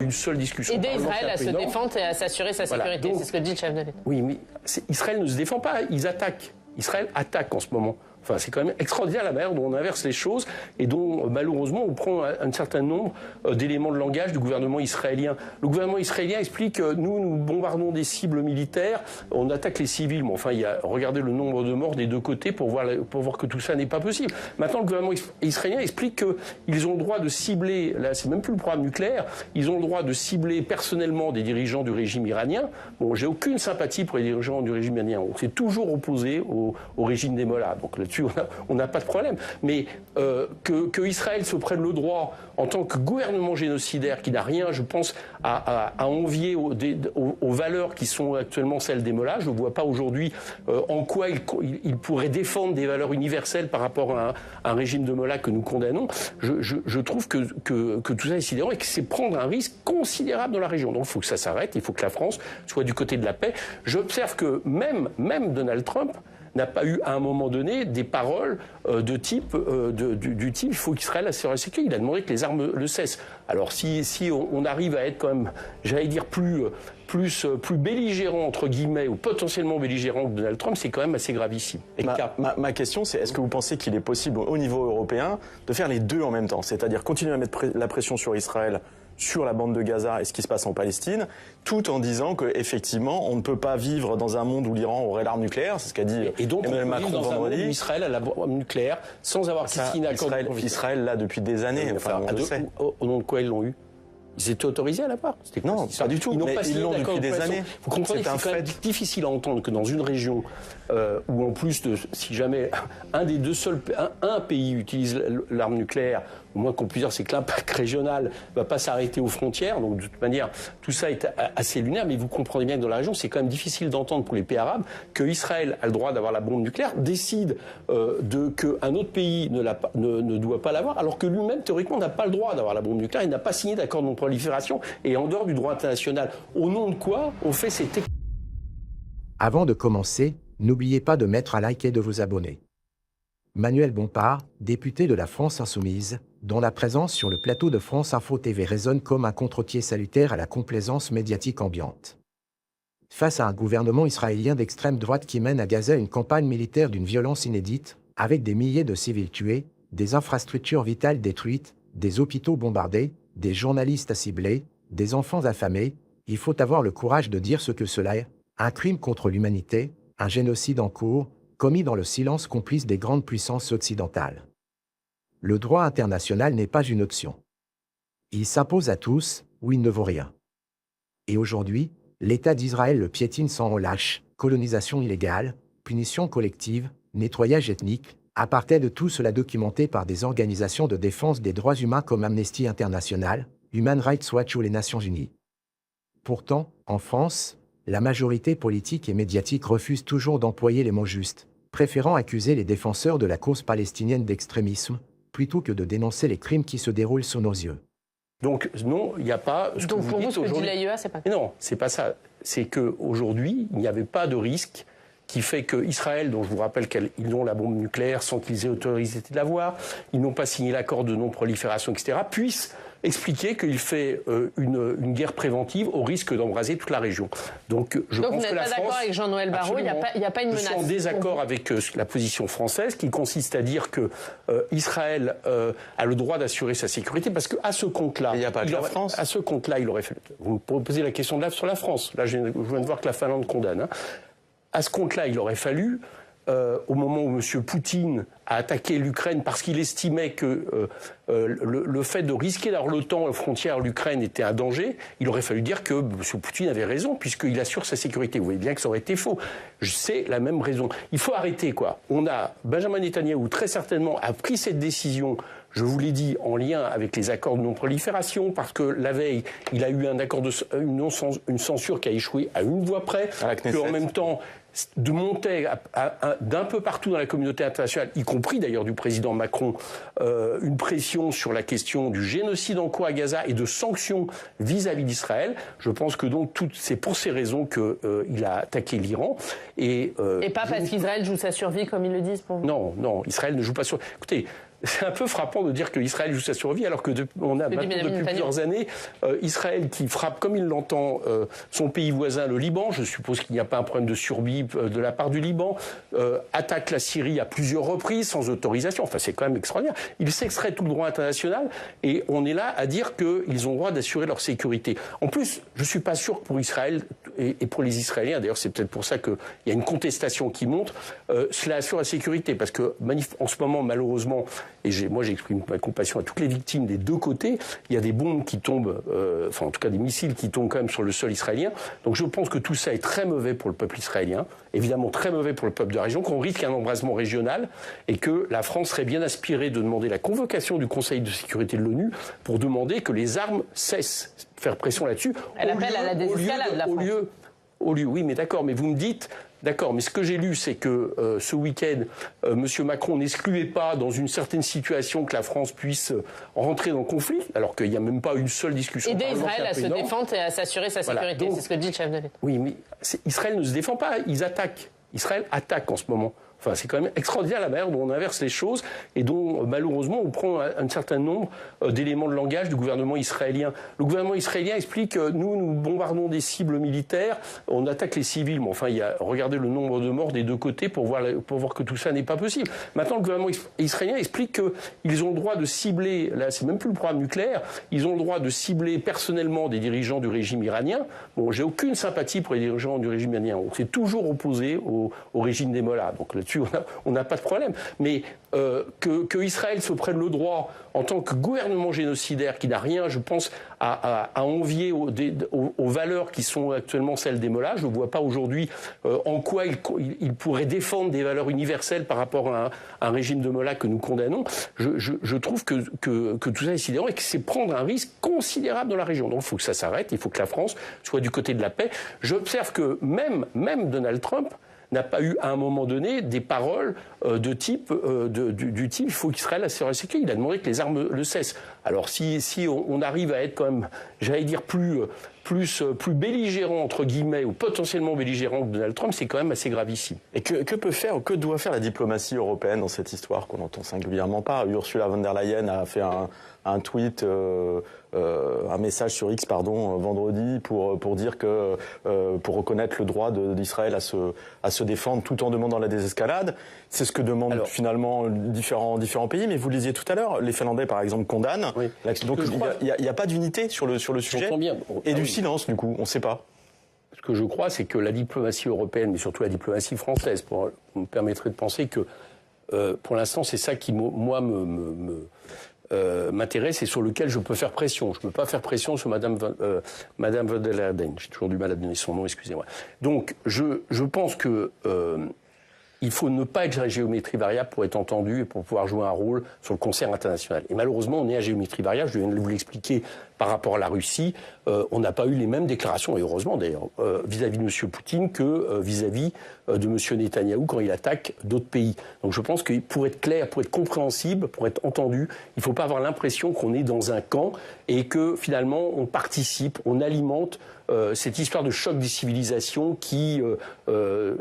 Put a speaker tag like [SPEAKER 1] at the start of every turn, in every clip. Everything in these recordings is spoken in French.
[SPEAKER 1] une seule discussion.
[SPEAKER 2] Aider Israël à se défendre et à s'assurer sa sécurité, c'est ce que dit le chef de l'État.
[SPEAKER 1] Oui, mais Israël ne se défend pas, ils attaquent. Israël attaque en ce moment. Enfin, c'est quand même extraordinaire la manière dont on inverse les choses et dont, malheureusement, on prend un certain nombre d'éléments de langage du gouvernement israélien. Le gouvernement israélien explique que nous bombardons des cibles militaires, on attaque les civils. Mais enfin, regardez le nombre de morts des deux côtés pour voir que tout ça n'est pas possible. Maintenant, le gouvernement israélien explique qu'ils ont le droit de cibler, là, c'est même plus le programme nucléaire, ils ont le droit de cibler personnellement des dirigeants du régime iranien. Bon, j'ai aucune sympathie pour les dirigeants du régime iranien. On s'est toujours opposé au régime des Mollahs. Donc là-dessus, on n'a pas de problème. Mais que Israël se prenne le droit, en tant que gouvernement génocidaire, qui n'a rien, je pense, à envier aux valeurs qui sont actuellement celles des Mollahs, je ne vois pas aujourd'hui en quoi il pourrait défendre des valeurs universelles par rapport à un régime de Mollahs que nous condamnons. Je trouve que tout ça est sidérant et que c'est prendre un risque considérable dans la région. Donc il faut que ça s'arrête, il faut que la France soit du côté de la paix. J'observe que même Donald Trump n'a pas eu à un moment donné des paroles du type il faut qu'Israël assure la sécurité. Il a demandé que les armes le cessent. Alors si on arrive à être quand même, j'allais dire, plus belligérant, entre guillemets, ou potentiellement belligérant que Donald Trump, c'est quand même assez gravissime.
[SPEAKER 3] Ma question, c'est est-ce que vous pensez qu'il est possible au niveau européen de faire les deux en même temps, c'est-à-dire continuer à mettre la pression sur Israël, sur la bande de Gaza et ce qui se passe en Palestine, tout en disant qu'effectivement, on ne peut pas vivre dans un monde où l'Iran aurait l'arme nucléaire, c'est ce qu'a dit Emmanuel Macron vendredi.
[SPEAKER 1] Un monde où Israël a l'arme nucléaire sans avoir signé un accord.
[SPEAKER 3] Israël l'a depuis des années, enfin, on le sait.
[SPEAKER 1] Au nom de quoi ils l'ont eu? Ils étaient autorisés à l'avoir?
[SPEAKER 3] Non, pas du tout. Ils l'ont depuis des années.
[SPEAKER 1] Vous comprenez que c'est difficile à entendre que dans une région où en plus si jamais un pays utilise l'arme nucléaire, au moins qu'on puisse dire, c'est que l'impact régional ne va pas s'arrêter aux frontières. Donc de toute manière, tout ça est assez lunaire. Mais vous comprenez bien que dans la région, c'est quand même difficile d'entendre pour les pays arabes que Israël a le droit d'avoir la bombe nucléaire, décide qu'un autre pays ne doit pas l'avoir, alors que lui-même, théoriquement, n'a pas le droit d'avoir la bombe nucléaire. Il n'a pas signé d'accord de non-prolifération et en dehors du droit international. Au nom de quoi on fait ces techniques?
[SPEAKER 4] Avant de commencer, n'oubliez pas de mettre un like et de vous abonner. Manuel Bompard, député de la France Insoumise, dont la présence sur le plateau de France Info TV résonne comme un contre-pied salutaire à la complaisance médiatique ambiante. Face à un gouvernement israélien d'extrême droite qui mène à Gaza une campagne militaire d'une violence inédite, avec des milliers de civils tués, des infrastructures vitales détruites, des hôpitaux bombardés, des journalistes ciblés, des enfants affamés, il faut avoir le courage de dire ce que cela est, un crime contre l'humanité, un génocide en cours, commis dans le silence complice des grandes puissances occidentales. Le droit international n'est pas une option. Il s'impose à tous, ou il ne vaut rien. Et aujourd'hui, l'État d'Israël le piétine sans relâche, colonisation illégale, punition collective, nettoyage ethnique, apartheid, tout cela documenté par des organisations de défense des droits humains comme Amnesty International, Human Rights Watch ou les Nations Unies. Pourtant, en France, la majorité politique et médiatique refuse toujours d'employer les mots justes, préférant accuser les défenseurs de la cause palestinienne d'extrémisme, plutôt que de dénoncer les crimes qui se déroulent sous nos yeux.
[SPEAKER 1] Donc non, il n'y a pas...
[SPEAKER 2] Donc pour vous, ce que dit l'AIEA, c'est pas...
[SPEAKER 1] Non, c'est pas ça. C'est qu'aujourd'hui, il n'y avait pas de risque qui fait qu'Israël, dont je vous rappelle qu'ils ont la bombe nucléaire sans qu'ils aient autorisé de l'avoir, ils n'ont pas signé l'accord de non-prolifération, etc., puisse expliquer qu'il fait une guerre préventive au risque d'embraser toute la région. Donc je pense que la France... Donc vous n'êtes pas d'accord avec Jean-Noël Barrot, il n'y a pas une menace? Je suis en désaccord avec la position française qui consiste à dire que Israël a le droit d'assurer sa sécurité, parce qu'à ce compte-là...
[SPEAKER 3] Il n'y a pas que la France.
[SPEAKER 1] À ce compte-là, il aurait fait... Vous me posez la question sur la France. Là, je viens de voir que la Finlande condamne. Hein. À ce compte-là, il aurait fallu, au moment où M. Poutine a attaqué l'Ukraine parce qu'il estimait que le fait de risquer d'avoir l'OTAN aux frontières de l'Ukraine était un danger, il aurait fallu dire que M. Poutine avait raison, puisqu'il assure sa sécurité. Vous voyez bien que ça aurait été faux. C'est la même raison. Il faut arrêter, quoi. Benjamin Netanyahou, très certainement, a pris cette décision, je vous l'ai dit, en lien avec les accords de non-prolifération, parce que la veille, il a eu un accord une censure qui a échoué à une voix près, qu'en même temps, de monter d'un peu partout dans la communauté internationale, y compris d'ailleurs du président Macron, une pression sur la question du génocide en cours à Gaza et de sanctions vis-à-vis d'Israël. Je pense que donc c'est pour ces raisons qu'il a attaqué l'Iran. Et pas parce qu'Israël joue sa survie, comme ils le disent pour vous? Non, Israël ne joue pas sur... Écoutez, c'est un peu frappant de dire qu'Israël joue sa survie alors que on a maintenant depuis plusieurs années Israël qui frappe comme il l'entend son pays voisin, le Liban. Je suppose qu'il n'y a pas un problème de survie de la part du Liban. Attaque la Syrie à plusieurs reprises sans autorisation. Enfin, c'est quand même extraordinaire. Il s'extrait tout le droit international et on est là à dire qu'ils ont le droit d'assurer leur sécurité. En plus, je suis pas sûr que pour Israël et pour les Israéliens, d'ailleurs c'est peut-être pour ça qu'il y a une contestation qui monte, cela assure la sécurité parce que en ce moment malheureusement, et moi j'exprime ma compassion à toutes les victimes des deux côtés, il y a des bombes qui tombent, enfin en tout cas des missiles qui tombent quand même sur le sol israélien. Donc je pense que tout ça est très mauvais pour le peuple israélien, évidemment très mauvais pour le peuple de la région, qu'on risque un embrasement régional et que la France serait bien inspirée de demander la convocation du Conseil de sécurité de l'ONU pour demander que les armes cessent, faire pression là-dessus.
[SPEAKER 2] Elle appelle à la désescalade, la France.
[SPEAKER 1] Oui, mais d'accord, mais vous me dites... D'accord, mais ce que j'ai lu, c'est que ce week-end, M. Macron n'excluait pas, dans une certaine situation, que la France puisse rentrer dans le conflit, alors qu'il n'y a même pas une seule discussion.
[SPEAKER 2] Aider Israël à se défendre et à s'assurer sa sécurité, donc, c'est ce que dit le chef de l'État.
[SPEAKER 1] Oui, mais Israël ne se défend pas, ils attaquent. Israël attaque en ce moment. Enfin, c'est quand même extraordinaire la manière dont on inverse les choses et dont, malheureusement, on prend un certain nombre d'éléments de langage du gouvernement israélien. Le gouvernement israélien explique nous bombardons des cibles militaires, on attaque les civils. Mais enfin, regardez le nombre de morts des deux côtés pour voir que tout ça n'est pas possible. Maintenant, le gouvernement israélien explique qu'ils ont le droit de cibler, là, c'est même plus le programme nucléaire, ils ont le droit de cibler personnellement des dirigeants du régime iranien. Bon, j'ai aucune sympathie pour les dirigeants du régime iranien. On s'est toujours opposé au régime des Mollahs. Donc là-dessus, on n'a pas de problème. Mais que Israël se prenne le droit, en tant que gouvernement génocidaire, qui n'a rien, je pense, à envier aux valeurs qui sont actuellement celles des Mollahs, je ne vois pas aujourd'hui en quoi il pourrait défendre des valeurs universelles par rapport à un régime de Mollahs que nous condamnons. Je trouve que tout ça est sidérant et que c'est prendre un risque considérable dans la région. Donc il faut que ça s'arrête, il faut que la France soit du côté de la paix. J'observe que même Donald Trump n'a pas eu à un moment donné des paroles du type il faut qu'Israël assure la sécurité. Il a demandé que les armes le cessent. Alors si on arrive à être quand même, j'allais dire plus belligérant entre guillemets ou potentiellement belligérant que Donald Trump, c'est quand même assez gravissime.
[SPEAKER 3] Et que doit faire la diplomatie européenne dans cette histoire qu'on n'entend singulièrement pas? Ursula von der Leyen a fait un tweet, un message sur X, vendredi, pour dire que pour reconnaître le droit d'Israël à se défendre tout en demandant la désescalade. C'est ce que demandent finalement différents pays. Mais vous le disiez tout à l'heure, les Finlandais par exemple condamnent. Oui. Donc il n'y a pas d'unité sur le sujet. Bien. Et du silence du coup, on ne sait pas.
[SPEAKER 1] Ce que je crois, c'est que la diplomatie européenne, mais surtout la diplomatie française, me permettrait de penser que pour l'instant c'est ça qui moi m'intéresse et sur lequel je peux faire pression. Je ne peux pas faire pression sur Madame von der Leyen. J'ai toujours du mal à donner son nom, excusez-moi. Donc, je pense que il faut ne pas être à géométrie variable pour être entendu et pour pouvoir jouer un rôle sur le concert international. Et malheureusement, on est à géométrie variable. Je viens de vous l'expliquer par rapport à la Russie. On n'a pas eu les mêmes déclarations, et heureusement d'ailleurs, vis-à-vis de M. Poutine que vis-à-vis de M. Netanyahou quand il attaque d'autres pays. Donc je pense que pour être clair, pour être compréhensible, pour être entendu, il ne faut pas avoir l'impression qu'on est dans un camp et que finalement on participe, on alimente cette histoire de choc des civilisations qui,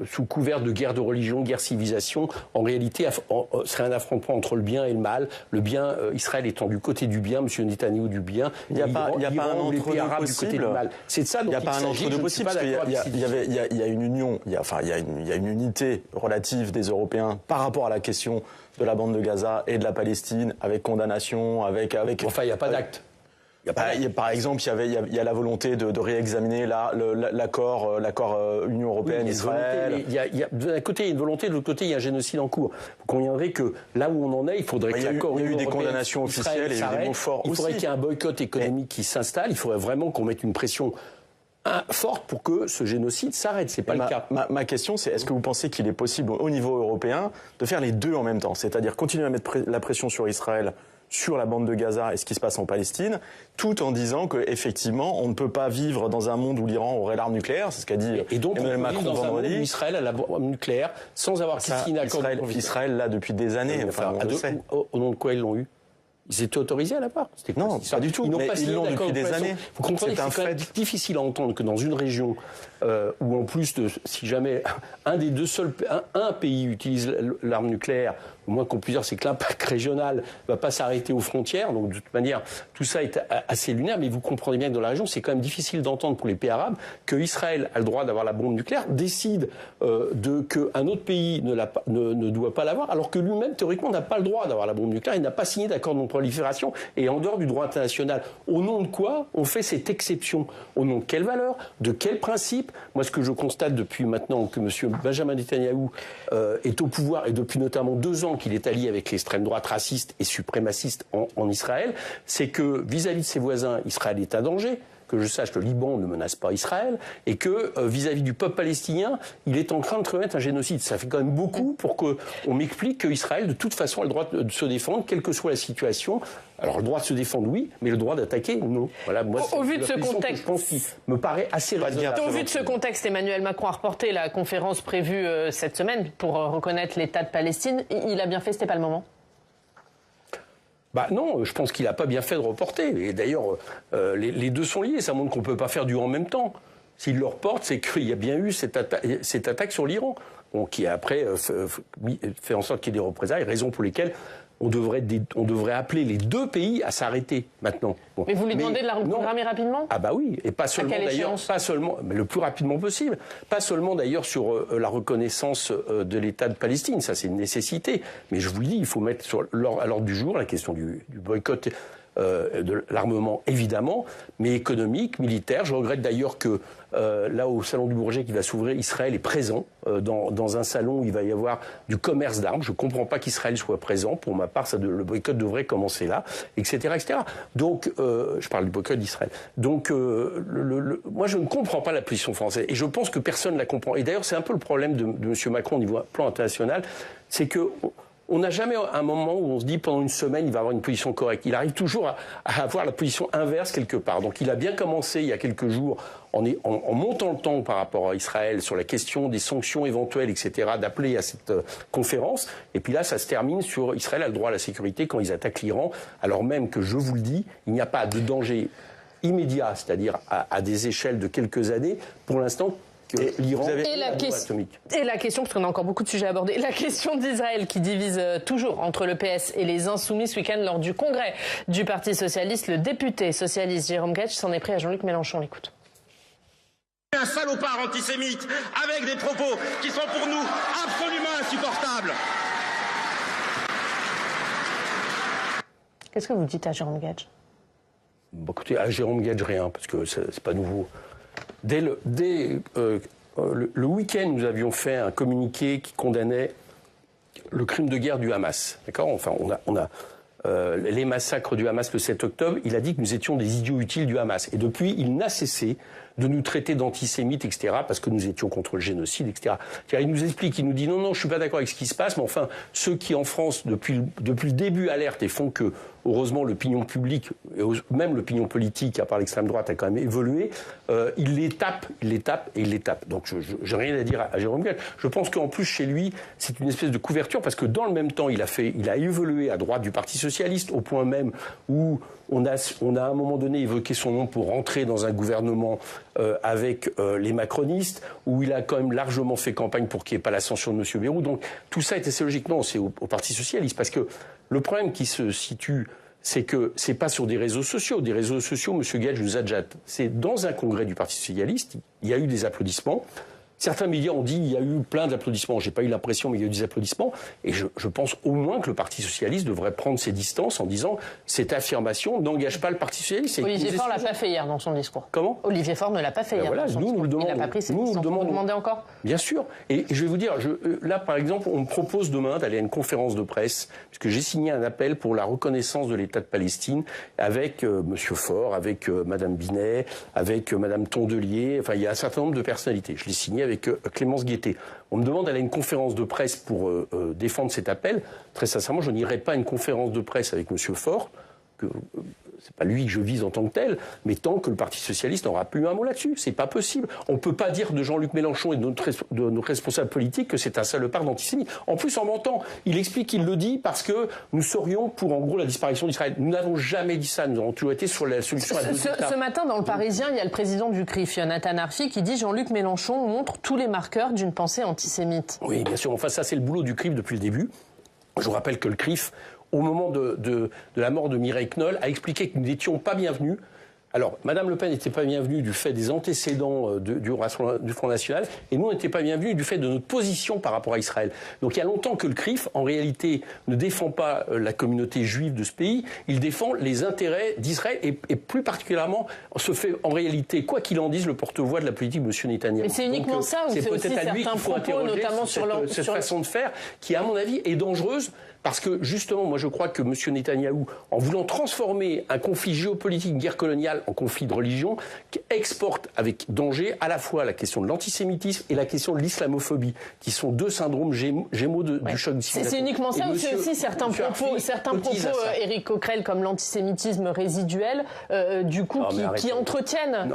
[SPEAKER 1] sous couvert de guerre de religion, guerre civilisation, en réalité serait un affrontement entre le bien et le mal. Le bien, Israël étant du côté du bien, M. Netanyahou du bien.
[SPEAKER 3] Il n'y a pas un entre-deux possible.
[SPEAKER 1] C'est de ça dont il n'y a pas un entre-deux possible.
[SPEAKER 3] Il y a une union, il y a une unité relative des Européens par rapport à la question de la bande de Gaza et de la Palestine, avec condamnation, avec.
[SPEAKER 1] Enfin, il n'y a pas d'acte.
[SPEAKER 3] Par exemple, il y a la volonté de réexaminer l'accord Union européenne-Israël.
[SPEAKER 1] D'un côté, il y a une volonté, de l'autre côté, il y a un génocide en cours. Vous conviendrez que là où on en est, il faudrait que l'accord
[SPEAKER 3] Union européenne. Il y a eu des condamnations officielles et des mots forts aussi.
[SPEAKER 1] Il faudrait qu'il y ait un boycott économique qui s'installe. Il faudrait vraiment qu'on mette une pression forte pour que ce génocide s'arrête. C'est pas le cas.
[SPEAKER 3] Ma question, c'est est-ce que vous pensez qu'il est possible au niveau européen de faire les deux en même temps, c'est-à-dire continuer à mettre la pression sur Israël, sur la bande de Gaza et ce qui se passe en Palestine, tout en disant qu'effectivement, on ne peut pas vivre dans un monde où l'Iran aurait l'arme nucléaire, c'est ce qu'a dit Emmanuel Macron vendredi.
[SPEAKER 1] Israël a l'arme nucléaire sans avoir signé un accord.
[SPEAKER 3] Israël l'a depuis des années, on le sait.
[SPEAKER 1] Au nom de quoi ils l'ont eu? Ils étaient autorisés à l'avoir.
[SPEAKER 3] Non, pas du tout.
[SPEAKER 1] Ils n'ont
[SPEAKER 3] mais
[SPEAKER 1] pas signé
[SPEAKER 3] ils l'ont
[SPEAKER 1] d'accord
[SPEAKER 3] depuis
[SPEAKER 1] de
[SPEAKER 3] des
[SPEAKER 1] prévention.
[SPEAKER 3] années.
[SPEAKER 1] Vous comprenez que c'est quand même difficile à entendre que dans une région où en plus de, si jamais un pays utilise l'arme nucléaire, au moins qu'on puisse dire, c'est que l'impact régional ne va pas s'arrêter aux frontières. Donc de toute manière, tout ça est assez lunaire. Mais vous comprenez bien que dans la région, c'est quand même difficile d'entendre pour les pays arabes que Israël a le droit d'avoir la bombe nucléaire, décide qu'un autre pays ne doit pas l'avoir, alors que lui-même, théoriquement, n'a pas le droit d'avoir la bombe nucléaire. Il n'a pas signé d'accord de non-prolifération et en dehors du droit international. Au nom de quoi on fait cette exception? Au nom de quelle valeur? De quel principe? Moi, ce que je constate depuis maintenant que M. Benjamin Netanyahou est au pouvoir, et depuis notamment 2 ans qu'il est allié avec l'extrême droite raciste et suprémaciste en Israël, c'est que vis-à-vis de ses voisins, Israël est un danger. Que je sache, le Liban ne menace pas Israël, et que vis-à-vis du peuple palestinien, il est en train de commettre un génocide. Ça fait quand même beaucoup pour qu'on m'explique qu'Israël, de toute façon, a le droit de se défendre, quelle que soit la situation. Alors, le droit de se défendre, oui, mais le droit d'attaquer, non. Voilà, moi,
[SPEAKER 2] au vu de ce contexte,
[SPEAKER 1] je pense qu'il me paraît assez raisonnable.
[SPEAKER 2] Au vu de ce contexte, Emmanuel Macron a reporté la conférence prévue cette semaine pour reconnaître l'État de Palestine. Il a bien fait, c'était pas le moment?
[SPEAKER 1] Bah non, je pense qu'il n'a pas bien fait de reporter. Et d'ailleurs, les deux sont liés. Ça montre qu'on ne peut pas faire du en même temps. S'il le reporte, c'est qu'il y a bien eu cette attaque sur l'Iran, qui a après fait en sorte qu'il y ait des représailles, raison pour lesquelles on devrait appeler les 2 pays à s'arrêter maintenant. Bon.
[SPEAKER 2] Mais vous lui demandez de la reprogrammer rapidement?
[SPEAKER 1] Ah bah oui, et pas seulement d'ailleurs, mais le plus rapidement possible. Pas seulement d'ailleurs sur la reconnaissance de l'État de Palestine, ça c'est une nécessité. Mais je vous le dis, il faut mettre à l'ordre du jour la question du boycott de l'armement, évidemment, mais économique, militaire. Je regrette d'ailleurs que là, au Salon du Bourget qui va s'ouvrir, Israël est présent dans un salon où il va y avoir du commerce d'armes. Je ne comprends pas qu'Israël soit présent. Pour ma part, le boycott devrait commencer là, etc. etc. Donc, je parle du boycott d'Israël. Donc, moi, je ne comprends pas la position française. Et je pense que personne ne la comprend. Et d'ailleurs, c'est un peu le problème de M. Macron au niveau plan international. C'est que on n'a jamais un moment où on se dit pendant une semaine il va avoir une position correcte. Il arrive toujours à avoir la position inverse quelque part. Donc il a bien commencé il y a quelques jours en montant le temps par rapport à Israël sur la question des sanctions éventuelles, etc., d'appeler à cette conférence. Et puis là, ça se termine sur Israël a le droit à la sécurité quand ils attaquent l'Iran, alors même que, je vous le dis, il n'y a pas de danger immédiat, c'est-à-dire à des échelles de quelques années, pour l'instant, que l'Iran
[SPEAKER 2] et la question, parce qu'on a encore beaucoup de sujets à aborder, la question d'Israël qui divise toujours entre le PS et les Insoumis ce week-end lors du congrès du Parti Socialiste. Le député socialiste Jérôme Guedj s'en est pris à Jean-Luc Mélenchon. L'écoute.
[SPEAKER 5] Un salopard antisémite avec des propos qui sont pour nous absolument insupportables.
[SPEAKER 2] Qu'est-ce que vous dites à Jérôme Guedj?
[SPEAKER 1] Bon, écoutez, à Jérôme Guedj, rien, parce que c'est pas nouveau. Dès le week-end, nous avions fait un communiqué qui condamnait le crime de guerre du Hamas. D'accord ? Enfin, on a les massacres du Hamas le 7 octobre. Il a dit que nous étions des idiots utiles du Hamas. Et depuis, il n'a cessé de nous traiter d'antisémites, etc., parce que nous étions contre le génocide, etc. Il nous explique, il nous dit non, je suis pas d'accord avec ce qui se passe, mais enfin, ceux qui en France, depuis le début, alertent et font que, heureusement, l'opinion publique, et même l'opinion politique, à part l'extrême droite, a quand même évolué, il les tape. Donc, je n'ai rien à dire à Jérôme Guedj. Je pense qu'en plus, chez lui, c'est une espèce de couverture, parce que dans le même temps, il a évolué à droite du Parti Socialiste, au point même où on a à un moment donné évoqué son nom pour rentrer dans un gouvernement avec les macronistes, où il a quand même largement fait campagne pour qu'il n'y ait pas l'ascension de M. Bayrou. Donc tout ça était assez logique. Non, c'est au Parti Socialiste, parce que le problème qui se situe, c'est que c'est pas sur des réseaux sociaux. Des réseaux sociaux, M. Guedj nous a déjà... C'est dans un congrès du Parti Socialiste, il y a eu des applaudissements. Certains médias ont dit qu'il y a eu plein d'applaudissements. J'ai pas eu l'impression, mais il y a eu des applaudissements. Et je pense au moins que le Parti Socialiste devrait prendre ses distances en disant cette affirmation n'engage pas le Parti Socialiste.
[SPEAKER 2] Olivier Faure l'a pas fait hier dans son discours.
[SPEAKER 1] Comment ?
[SPEAKER 2] Olivier Faure ne l'a pas fait hier dans son discours. Il n'a pas pris ses distances. Vous demandez encore ?
[SPEAKER 1] Bien sûr. Et je vais vous dire, là par exemple, on me propose demain d'aller à une conférence de presse, puisque j'ai signé un appel pour la reconnaissance de l'État de Palestine avec Monsieur Faure, avec Madame Binet, avec Madame Tondelier. Enfin, il y a un certain nombre de personnalités. Je l'ai signé avec Clémence Guettet. On me demande d'aller à une conférence de presse pour défendre cet appel. Très sincèrement, je n'irai pas à une conférence de presse avec M. Faure, c'est pas lui que je vise en tant que tel, mais tant que le Parti socialiste n'aura plus un mot là-dessus, c'est pas possible. On peut pas dire de Jean-Luc Mélenchon et de nos responsables politiques que c'est un salopard d'antisémite. En plus, en mentant, il explique qu'il le dit parce que nous serions pour, en gros, la disparition d'Israël. Nous n'avons jamais dit ça, nous avons toujours été sur la solution à 2 États.
[SPEAKER 2] Ce matin, dans le Parisien, il y a le président du CRIF, Jonathan Arfi, qui dit Jean-Luc Mélenchon montre tous les marqueurs d'une pensée antisémite.
[SPEAKER 1] Oui, bien sûr. Enfin, ça, c'est le boulot du CRIF depuis le début. Je vous rappelle que le CRIF, au moment de la mort de Mireille Knoll, a expliqué que nous n'étions pas bienvenus. Alors, Mme Le Pen n'était pas bienvenue du fait des antécédents du Front National, et nous, on n'était pas bienvenus du fait de notre position par rapport à Israël. Donc, il y a longtemps que le CRIF, en réalité, ne défend pas la communauté juive de ce pays, il défend les intérêts d'Israël, et plus particulièrement, se fait en réalité, quoi qu'il en dise, le porte-voix de la politique de M. Netanyahou.
[SPEAKER 2] Mais c'est uniquement ça, ou c'est aussi certains propos, notamment sur
[SPEAKER 1] cette façon de faire, qui, à mon avis, est dangereuse. Parce que, justement, moi je crois que M. Netanyahou, en voulant transformer un conflit géopolitique, une guerre coloniale, en conflit de religion, exporte avec danger à la fois la question de l'antisémitisme et la question de l'islamophobie, qui sont 2 syndromes gémeaux du choc discriminatoire.
[SPEAKER 2] C'est uniquement ça, ou c'est aussi certains propos, Éric Coquerel, comme l'antisémitisme résiduel, qui entretiennent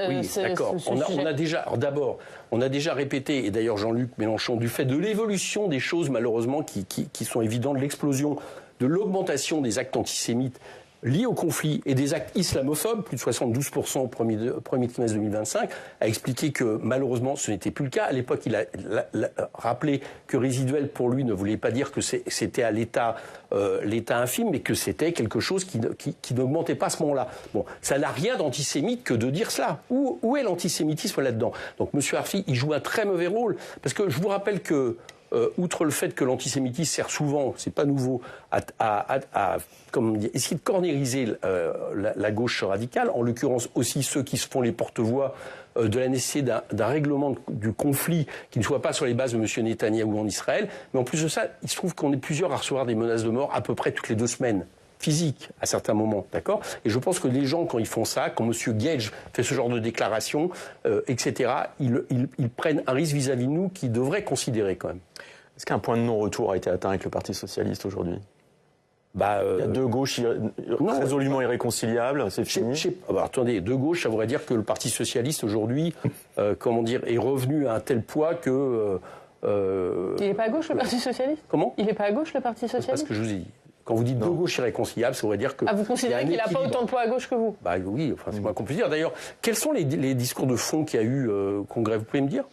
[SPEAKER 1] oui, d'accord. On a déjà, d'abord, on a déjà répété, et d'ailleurs Jean-Luc Mélenchon, du fait de l'évolution des choses, malheureusement, qui sont évidentes, de l'explosion, de l'augmentation des actes antisémites liés au conflit et des actes islamophobes, plus de 72% au premier trimestre 2025, a expliqué que malheureusement ce n'était plus le cas. À l'époque, il a rappelé que résiduel pour lui ne voulait pas dire que c'était à l'état infime, mais que c'était quelque chose qui n'augmentait pas à ce moment-là. Bon, ça n'a rien d'antisémite que de dire cela. Où est l'antisémitisme là-dedans? Donc M. Arfi, il joue un très mauvais rôle, parce que je vous rappelle que outre le fait que l'antisémitisme sert souvent, c'est pas nouveau, à essayer de cornériser la gauche radicale, en l'occurrence aussi ceux qui se font les porte-voix de la nécessité d'un règlement du conflit qui ne soit pas sur les bases de M. Netanyahou en Israël. Mais en plus de ça, il se trouve qu'on est plusieurs à recevoir des menaces de mort à peu près toutes les 2 semaines. Physique à certains moments, d'accord? Et je pense que les gens, quand ils font ça, quand M. Gage fait ce genre de déclaration, etc., ils prennent un risque vis-à-vis de nous qu'ils devraient considérer quand même.
[SPEAKER 3] Est-ce qu'un point de non-retour a été atteint avec le Parti socialiste aujourd'hui? Il y a 2 gauches résolument irréconciliables, c'est fini.
[SPEAKER 1] Attendez, 2 gauches, ça voudrait dire que le Parti socialiste aujourd'hui, est revenu à un tel poids que.
[SPEAKER 2] Il n'est pas à gauche le Parti socialiste?
[SPEAKER 1] Comment?
[SPEAKER 2] Il n'est pas à gauche le Parti socialiste?
[SPEAKER 1] C'est pas ce que je vous ai dit. Quand vous dites 2 gauches irréconciliables, ça voudrait dire que...
[SPEAKER 2] Ah, vous considérez qu'il n'a pas autant de poids à gauche que vous?
[SPEAKER 1] Bah oui, enfin, c'est moins qu'on peut dire. D'ailleurs, quels sont les discours de fond qu'il y a eu au Congrès? Vous pouvez me dire?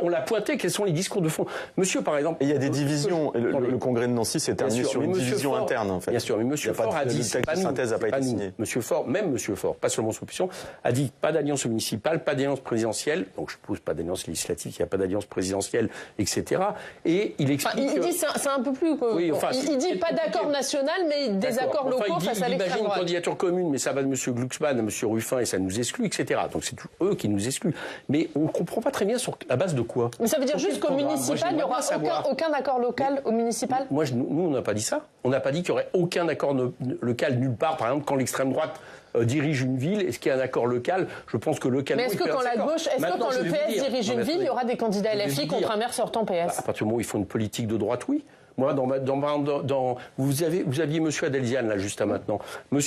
[SPEAKER 1] On l'a pointé, quels sont les discours de fond? Monsieur, par exemple...
[SPEAKER 3] Il y a des divisions. Le Congrès de Nancy s'est terminé sur une division interne, en fait.
[SPEAKER 1] Bien sûr, mais Monsieur Faure a dit...
[SPEAKER 3] Le texte de synthèse n'a pas été signé.
[SPEAKER 1] Monsieur Faure, pas seulement son opposition, a dit pas d'alliance municipale, pas d'alliance présidentielle, donc je suppose pas d'alliance législative, il n'y a pas d'alliance présidentielle, etc. Et il explique...
[SPEAKER 2] il dit, c'est un peu plus...
[SPEAKER 1] Oui, enfin,
[SPEAKER 2] il dit pas d'accord national, mais des accords locaux face à l'extrême droite.
[SPEAKER 1] Il imagine une candidature commune, mais ça va de M. Glucksmann à M. Ruffin et ça nous exclut, etc. Donc c'est eux qui nous excluent. Mais on ne comprend pas très bien sur la base de quoi.
[SPEAKER 2] Mais ça veut dire juste qu'au municipal, il n'y aura aucun accord local au municipal?
[SPEAKER 1] Nous, on n'a pas dit ça. On n'a pas dit qu'il n'y aurait aucun accord local nulle part. Par exemple, quand l'extrême droite dirige une ville, est-ce qu'il y a un accord local? Je pense que localement...
[SPEAKER 2] Mais est-ce que quand la gauche, quand le PS dirige une ville, il y aura des candidats LFI contre un maire sortant PS?
[SPEAKER 1] À partir du moment où ils font une politique de droite, oui. Moi, vous aviez M. Adelziane, là, juste à maintenant. M.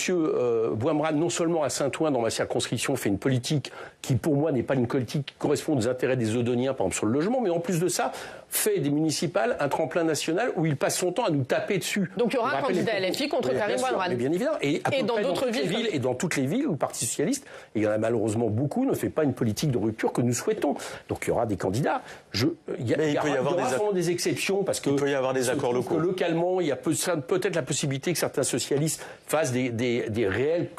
[SPEAKER 1] Boimbrand, non seulement à Saint-Ouen, dans ma circonscription, fait une politique qui, pour moi, n'est pas une politique qui correspond aux intérêts des Eudoniens, par exemple, sur le logement, mais en plus de ça, fait des municipales un tremplin national où il passe son temps à nous taper dessus.
[SPEAKER 2] Donc il y aura un candidat LFI contre Karim Boimbrand.
[SPEAKER 1] Bien évidemment. Et
[SPEAKER 2] dans d'autres villes.
[SPEAKER 1] Et dans toutes les villes où le Parti socialiste, et il y en a malheureusement beaucoup, ne fait pas une politique de rupture que nous souhaitons. Donc il y aura des candidats. Il y aura des exceptions, parce que...
[SPEAKER 3] Il peut y avoir des accords locaux.
[SPEAKER 1] Que localement, il y a peut-être la possibilité que certains socialistes fassent des réels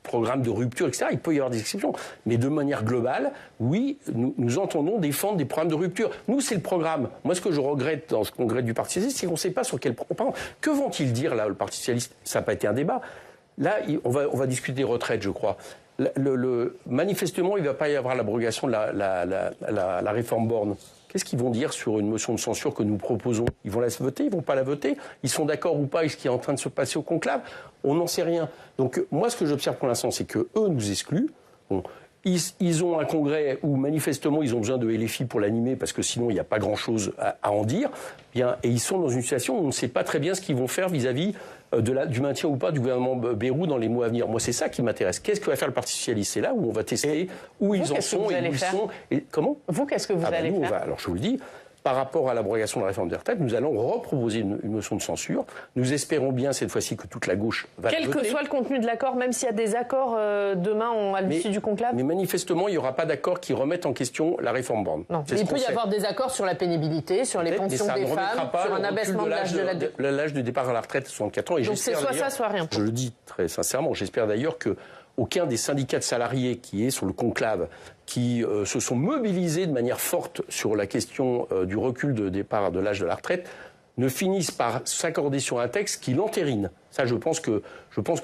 [SPEAKER 1] programmes de rupture, etc. Il peut y avoir des exceptions. Mais de manière globale, oui, nous entendons défendre des programmes de rupture. Nous, c'est le programme. Moi, ce que je regrette dans ce congrès du Parti socialiste, c'est qu'on ne sait pas sur quel... Que vont-ils dire, là, le Parti socialiste? Ça n'a pas été un débat. Là, on va discuter des retraites, je crois. Manifestement, il ne va pas y avoir l'abrogation de la réforme Borne. Qu'est-ce qu'ils vont dire sur une motion de censure que nous proposons? Ils vont la voter? Ils ne vont pas la voter? Ils sont d'accord ou pas avec ce qui est en train de se passer au conclave? On n'en sait rien. Donc moi, ce que j'observe pour l'instant, c'est qu'eux nous excluent. Bon, Ils ont un congrès où manifestement ils ont besoin de LFI pour l'animer parce que sinon il n'y a pas grand-chose à en dire. Bien, et ils sont dans une situation où on ne sait pas très bien ce qu'ils vont faire vis-à-vis du maintien ou pas du gouvernement Bayrou dans les mois à venir. Moi, c'est ça qui m'intéresse. Qu'est-ce que va faire le Parti socialiste? C'est là où on va tester où ils en sont et où ils sont. Et comment?
[SPEAKER 2] Vous, qu'est-ce que vous allez faire?
[SPEAKER 1] Alors, je vous le dis. Par rapport à l'abrogation de la réforme des retraites, nous allons reproposer une motion de censure. Nous espérons bien cette fois-ci que toute la gauche va
[SPEAKER 2] voter. Quel que soit le contenu de l'accord, même s'il y a des accords demain à l'issue du conclave.
[SPEAKER 1] Mais manifestement, il n'y aura pas d'accord qui remette en question la réforme Borne.
[SPEAKER 2] Non. Il peut y avoir des accords sur la pénibilité, sur les pensions des femmes, sur un abaissement de
[SPEAKER 1] l'âge de départ à la retraite à 64 ans. Et
[SPEAKER 2] donc c'est soit ça, soit rien.
[SPEAKER 1] Je le dis très sincèrement. J'espère d'ailleurs que aucun des syndicats de salariés qui est sur le conclave, qui se sont mobilisés de manière forte sur la question du recul de départ de l'âge de la retraite, ne finissent par s'accorder sur un texte qui l'entérine. Ça, je pense que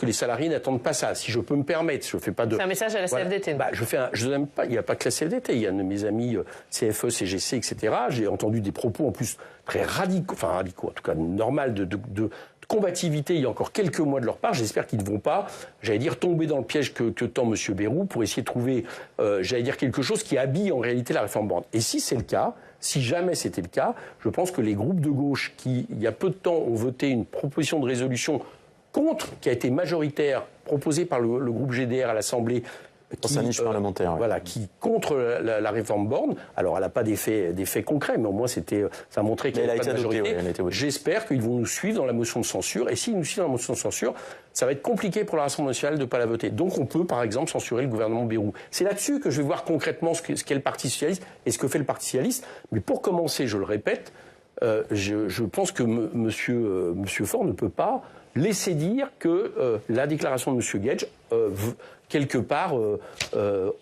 [SPEAKER 1] les salariés n'attendent pas ça. Si je peux me permettre, je fais pas de.
[SPEAKER 2] C'est un message à la CFDT.
[SPEAKER 1] Bah, je n'aime pas. Il n'y a pas que la CFDT. Il y a de mes amis CFE, CGC, etc. J'ai entendu des propos en plus très radicaux, en tout cas normal de combativité il y a encore quelques mois de leur part. J'espère qu'ils ne vont pas, tomber dans le piège que tend M. Bayrou pour essayer de trouver, quelque chose qui habille en réalité la réforme Borne. Et si c'est le cas, si jamais c'était le cas, je pense que les groupes de gauche qui, il y a peu de temps, ont voté une proposition de résolution qui a été majoritaire, proposée par le groupe GDR à l'Assemblée,
[SPEAKER 3] Sa niche parlementaire.
[SPEAKER 1] Voilà, qui contre la réforme Borne. Alors, elle n'a pas d'effet concret, mais au moins, ça a montré qu'il n'y avait pas de majorité. J'espère qu'ils vont nous suivre dans la motion de censure. Et s'ils nous suivent dans la motion de censure, ça va être compliqué pour la Rassemblement national de ne pas la voter. Donc, on peut, par exemple, censurer le gouvernement Bayrou. C'est là-dessus que je vais voir concrètement ce qu'est le Parti socialiste et ce que fait le Parti socialiste. Mais pour commencer, je le répète, je pense que Monsieur Faure ne peut pas laisser dire que la déclaration de M. Gage quelque part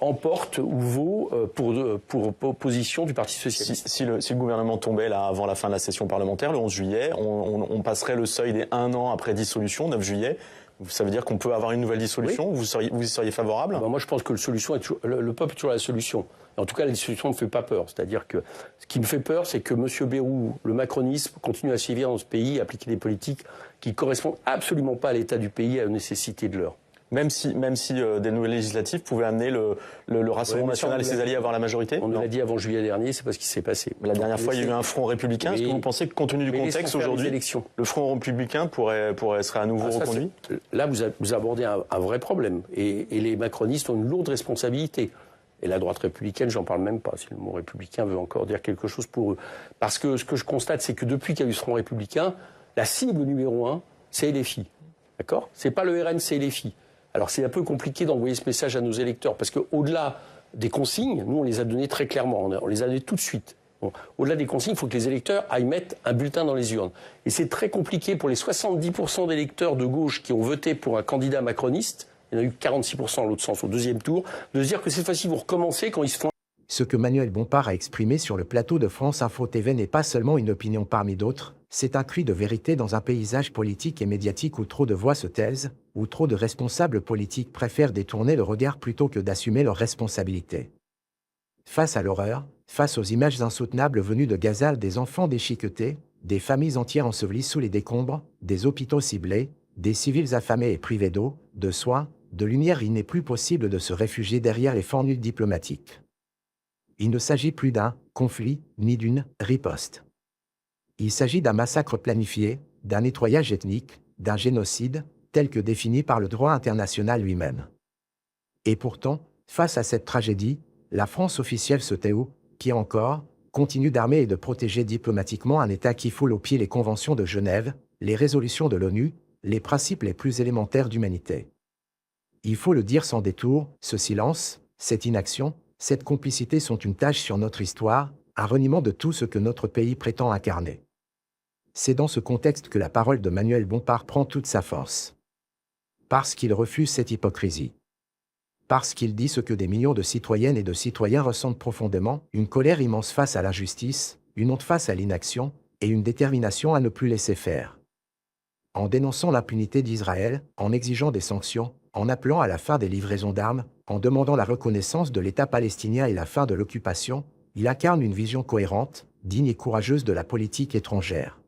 [SPEAKER 1] emporte ou vaut pour position du Parti socialiste.
[SPEAKER 3] Si le gouvernement tombait là avant la fin de la session parlementaire, le 11 juillet, on passerait le seuil des 1 an après dissolution, 9 juillet. Ça veut dire qu'on peut avoir une nouvelle dissolution? Oui. Vous y seriez favorable?
[SPEAKER 1] Moi, je pense que le peuple est toujours la solution. En tout cas, la dissolution ne fait pas peur. C'est-à-dire que ce qui me fait peur, c'est que M. Bayrou, le macronisme, continue à sévir dans ce pays, à appliquer des politiques qui ne correspondent absolument pas à l'état du pays et aux nécessités de l'heure.
[SPEAKER 3] Même si des nouvelles législatives pouvaient amener le Rassemblement national et ses alliés à avoir la majorité?
[SPEAKER 1] On l'a dit avant juillet dernier, c'est pas ce qui s'est passé.
[SPEAKER 3] La dernière fois, il y a eu un front républicain. Est-ce que vous pensez que, compte tenu du contexte aujourd'hui, le front républicain serait à nouveau reconduit?
[SPEAKER 1] Là, vous abordez un vrai problème. Et les macronistes ont une lourde responsabilité. Et la droite républicaine, j'en parle même pas, si le mot républicain veut encore dire quelque chose pour eux. Parce que ce que je constate, c'est que depuis qu'il y a eu ce front républicain, la cible numéro 1, c'est LFI. D'accord? C'est pas le RN, c'est LFI. Alors c'est un peu compliqué d'envoyer ce message à nos électeurs, parce qu'au-delà des consignes, nous on les a données très clairement, on les a données tout de suite. Bon, au-delà des consignes, il faut que les électeurs aillent mettre un bulletin dans les urnes. Et c'est très compliqué pour les 70% d'électeurs de gauche qui ont voté pour un candidat macroniste, il y en a eu 46% dans l'autre sens au deuxième tour, de se dire que cette fois-ci vous recommencez quand ils se font...
[SPEAKER 4] Ce que Manuel Bompard a exprimé sur le plateau de France Info TV n'est pas seulement une opinion parmi d'autres, c'est un cri de vérité dans un paysage politique et médiatique où trop de voix se taisent, où trop de responsables politiques préfèrent détourner le regard plutôt que d'assumer leurs responsabilités. Face à l'horreur, face aux images insoutenables venues de Gaza, des enfants déchiquetés, des familles entières ensevelies sous les décombres, des hôpitaux ciblés, des civils affamés et privés d'eau, de soins, de lumière, il n'est plus possible de se réfugier derrière les formules diplomatiques. Il ne s'agit plus d'un conflit, ni d'une riposte. Il s'agit d'un massacre planifié, d'un nettoyage ethnique, d'un génocide, tel que défini par le droit international lui-même. Et pourtant, face à cette tragédie, la France officielle se tait ou, qui encore, continue d'armer et de protéger diplomatiquement un État qui foule aux pieds les conventions de Genève, les résolutions de l'ONU, les principes les plus élémentaires d'humanité. Il faut le dire sans détour, ce silence, cette inaction, cette complicité sont une tache sur notre histoire, un reniement de tout ce que notre pays prétend incarner. C'est dans ce contexte que la parole de Manuel Bompard prend toute sa force. Parce qu'il refuse cette hypocrisie. Parce qu'il dit ce que des millions de citoyennes et de citoyens ressentent profondément, une colère immense face à l'injustice, une honte face à l'inaction, et une détermination à ne plus laisser faire. En dénonçant l'impunité d'Israël, en exigeant des sanctions, en appelant à la fin des livraisons d'armes, en demandant la reconnaissance de l'État palestinien et la fin de l'occupation, il incarne une vision cohérente, digne et courageuse de la politique étrangère.